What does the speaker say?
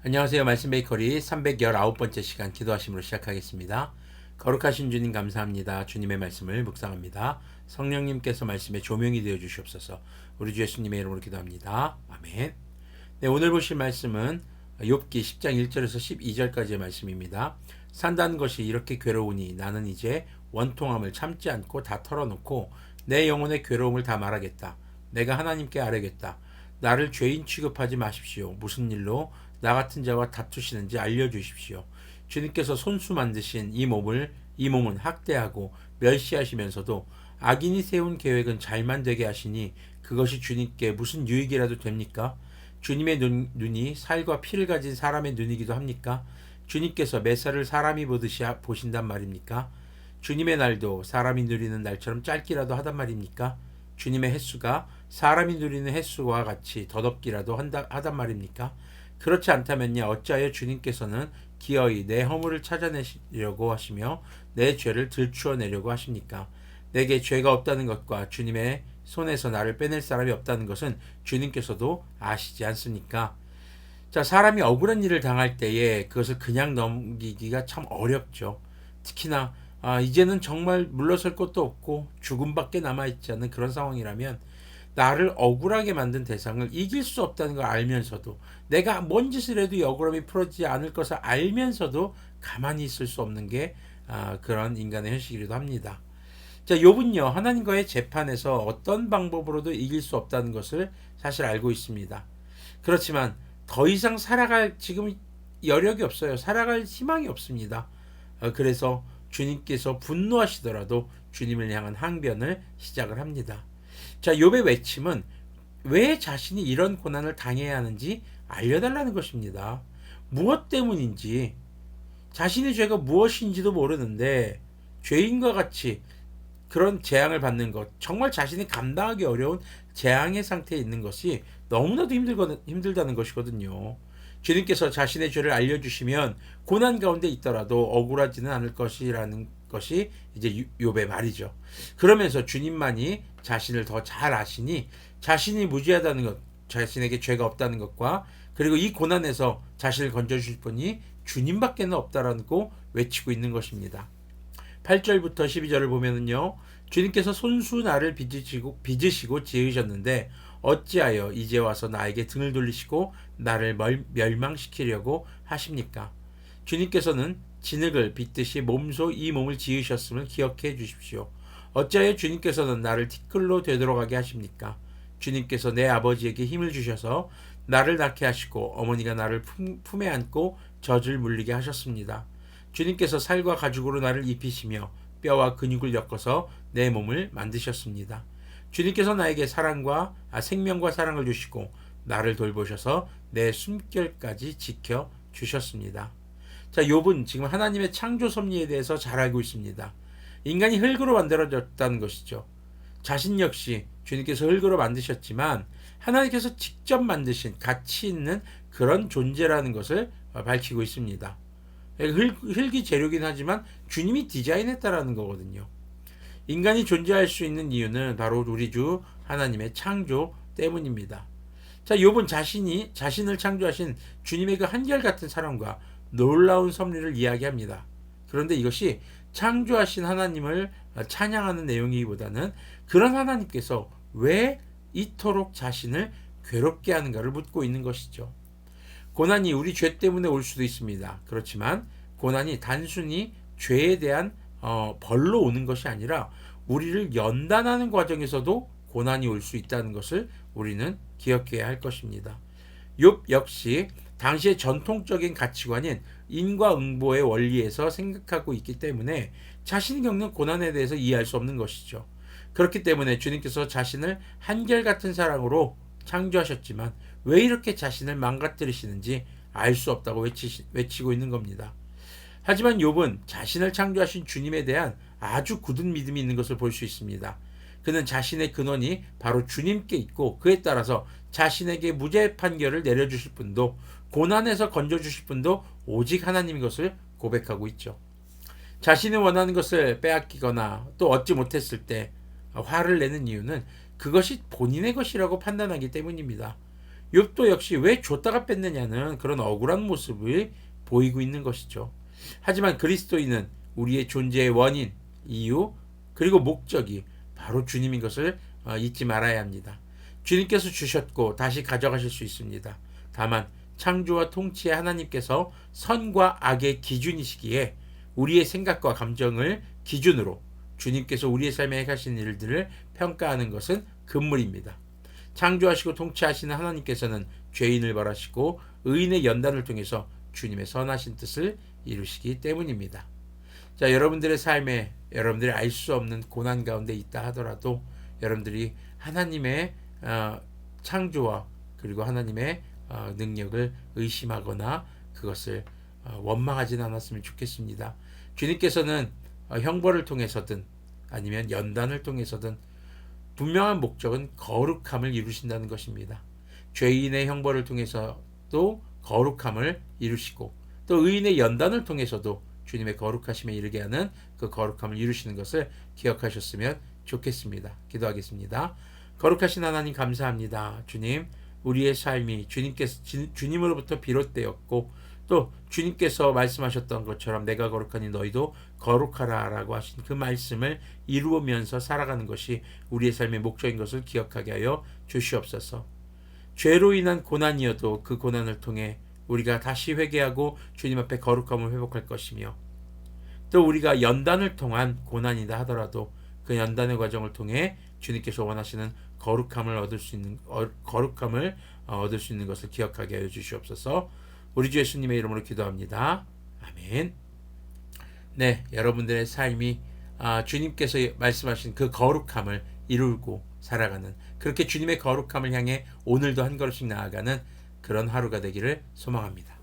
안녕하세요. 말씀 베이커리 319번째 시간 기도하심으로 시작하겠습니다. 거룩하신 주님 감사합니다. 주님의 말씀을 묵상합니다. 성령님께서 말씀에 조명이 되어 주시옵소서. 우리 주 예수님의 이름으로 기도합니다. 아멘. 네, 오늘 보실 말씀은 욥기 10장 1절에서 12절까지의 말씀입니다. 산다는 것이 이렇게 괴로우니 나는 이제 원통함을 참지 않고 다 털어놓고 내 영혼의 괴로움을 다 말하겠다. 내가 하나님께 아뢰겠다. 나를 죄인 취급하지 마십시오. 무슨 일로 나 같은 자와 다투시는지 알려주십시오. 주님께서 손수 만드신 이 몸은 학대하고 멸시하시면서도 악인이 세운 계획은 잘만 되게 하시니 그것이 주님께 무슨 유익이라도 됩니까? 주님의 눈이 살과 피를 가진 사람의 눈이기도 합니까? 주님께서 몇 살을 사람이 보듯이 보신단 말입니까? 주님의 날도 사람이 누리는 날처럼 짧기라도 하단 말입니까? 주님의 횟수가 사람이 누리는 횟수와 같이 더덥기라도 하단 말입니까? 그렇지 않다면요, 어찌하여 주님께서는 기어이 내 허물을 찾아내시려고 하시며 내 죄를 들추어내려고 하십니까? 내게 죄가 없다는 것과 주님의 손에서 나를 빼낼 사람이 없다는 것은 주님께서도 아시지 않습니까? 자, 사람이 억울한 일을 당할 때에 그것을 그냥 넘기기가 참 어렵죠. 특히나 이제는 정말 물러설 것도 없고 죽음밖에 남아있지 않은 그런 상황이라면 나를 억울하게 만든 대상을 이길 수 없다는 걸 알면서도 내가 뭔 짓을 해도 이 억울함이 풀어지지 않을 것을 알면서도 가만히 있을 수 없는 게 그런 인간의 현실이기도 합니다. 자, 욥은요, 하나님과의 재판에서 어떤 방법으로도 이길 수 없다는 것을 사실 알고 있습니다. 그렇지만 더 이상 살아갈 지금 여력이 없어요. 살아갈 희망이 없습니다. 그래서 주님께서 분노하시더라도 주님을 향한 항변을 시작을 합니다. 자, 욥의 외침은 왜 자신이 이런 고난을 당해야 하는지 알려달라는 것입니다. 무엇 때문인지, 자신의 죄가 무엇인지도 모르는데 죄인과 같이 그런 재앙을 받는 것, 정말 자신이 감당하기 어려운 재앙의 상태에 있는 것이 너무나도 힘들다는 것이거든요. 주님께서 자신의 죄를 알려주시면 고난 가운데 있더라도 억울하지는 않을 것이라는 것이 이제 욥의 말이죠. 그러면서 주님만이 자신을 더 잘 아시니 자신이 무죄하다는 것, 자신에게 죄가 없다는 것과 그리고 이 고난에서 자신을 건져주실 분이 주님밖에는 없다라고 외치고 있는 것입니다. 8절부터 12절을 보면은요, 주님께서 손수 나를 빚으시고 지으셨는데 어찌하여 이제 와서 나에게 등을 돌리시고 나를 멸망시키려고 하십니까? 주님께서는 진흙을 빚듯이 몸소 이 몸을 지으셨음을 기억해 주십시오. 어찌하여 주님께서는 나를 티끌로 되돌아가게 하십니까? 주님께서 내 아버지에게 힘을 주셔서 나를 낳게 하시고 어머니가 나를 품에 안고 젖을 물리게 하셨습니다. 주님께서 살과 가죽으로 나를 입히시며 뼈와 근육을 엮어서 내 몸을 만드셨습니다. 주님께서 나에게 생명과 사랑을 주시고 나를 돌보셔서 내 숨결까지 지켜 주셨습니다. 자, 욥은 지금 하나님의 창조 섭리에 대해서 잘 알고 있습니다. 인간이 흙으로 만들어졌다는 것이죠. 자신 역시 주님께서 흙으로 만드셨지만 하나님께서 직접 만드신 가치 있는 그런 존재라는 것을 밝히고 있습니다. 흙이 재료긴 하지만 주님이 디자인했다라는 거거든요. 인간이 존재할 수 있는 이유는 바로 우리 주 하나님의 창조 때문입니다. 자, 욥은 자신을 창조하신 주님의 그 한결같은 사랑과 놀라운 섭리를 이야기합니다. 그런데 이것이 창조하신 하나님을 찬양하는 내용이기보다는 그런 하나님께서 왜 이토록 자신을 괴롭게 하는가를 묻고 있는 것이죠. 고난이 우리 죄 때문에 올 수도 있습니다. 그렇지만 고난이 단순히 죄에 대한 벌로 오는 것이 아니라 우리를 연단하는 과정에서도 고난이 올 수 있다는 것을 우리는 기억해야 할 것입니다. 욥 역시 당시의 전통적인 가치관인 인과응보의 원리에서 생각하고 있기 때문에 자신이 겪는 고난에 대해서 이해할 수 없는 것이죠. 그렇기 때문에 주님께서 자신을 한결같은 사랑으로 창조하셨지만 왜 이렇게 자신을 망가뜨리시는지 알 수 없다고 외치고 있는 겁니다. 하지만 욥은 자신을 창조하신 주님에 대한 아주 굳은 믿음이 있는 것을 볼 수 있습니다. 그는 자신의 근원이 바로 주님께 있고 그에 따라서 자신에게 무죄 판결을 내려주실 분도 고난에서 건져주실 분도 오직 하나님인 것을 고백하고 있죠. 자신이 원하는 것을 빼앗기거나 또 얻지 못했을 때 화를 내는 이유는 그것이 본인의 것이라고 판단하기 때문입니다. 욥도 역시 왜 줬다가 뺐느냐는 그런 억울한 모습을 보이고 있는 것이죠. 하지만 그리스도인은 우리의 존재의 원인, 이유, 그리고 목적이 바로 주님인 것을 잊지 말아야 합니다. 주님께서 주셨고 다시 가져가실 수 있습니다. 다만 창조와 통치의 하나님께서 선과 악의 기준이시기에 우리의 생각과 감정을 기준으로 주님께서 우리의 삶에 행하신 일들을 평가하는 것은 금물입니다. 창조하시고 통치하시는 하나님께서는 죄인을 벌하시고 의인의 연단을 통해서 주님의 선하신 뜻을 이루시기 때문입니다. 자, 여러분들의 삶에 여러분들이 알 수 없는 고난 가운데 있다 하더라도 여러분들이 하나님의 창조와 그리고 하나님의 능력을 의심하거나 그것을 원망하지는 않았으면 좋겠습니다. 주님께서는 형벌을 통해서든 아니면 연단을 통해서든 분명한 목적은 거룩함을 이루신다는 것입니다. 죄인의 형벌을 통해서도 거룩함을 이루시고 또 의인의 연단을 통해서도 주님의 거룩하심에 이르게 하는 그 거룩함을 이루시는 것을 기억하셨으면 좋겠습니다. 기도하겠습니다. 거룩하신 하나님 감사합니다. 주님, 우리의 삶이 주님으로부터 비롯되었고 또 주님께서 말씀하셨던 것처럼 내가 거룩하니 너희도 거룩하라 라고 하신 그 말씀을 이루면서 살아가는 것이 우리의 삶의 목적인 것을 기억하게 하여 주시옵소서. 죄로 인한 고난이어도 그 고난을 통해 우리가 다시 회개하고 주님 앞에 거룩함을 회복할 것이며 또 우리가 연단을 통한 고난이다 하더라도 그 연단의 과정을 통해 주님께서 원하시는 거룩함을 얻을 수 있는 것을 기억하게 하여 주시옵소서. 우리 주 예수님의 이름으로 기도합니다. 아멘. 네, 여러분들의 삶이 주님께서 말씀하신 그 거룩함을 이루고 살아가는 그렇게 주님의 거룩함을 향해 오늘도 한 걸음씩 나아가는 그런 하루가 되기를 소망합니다.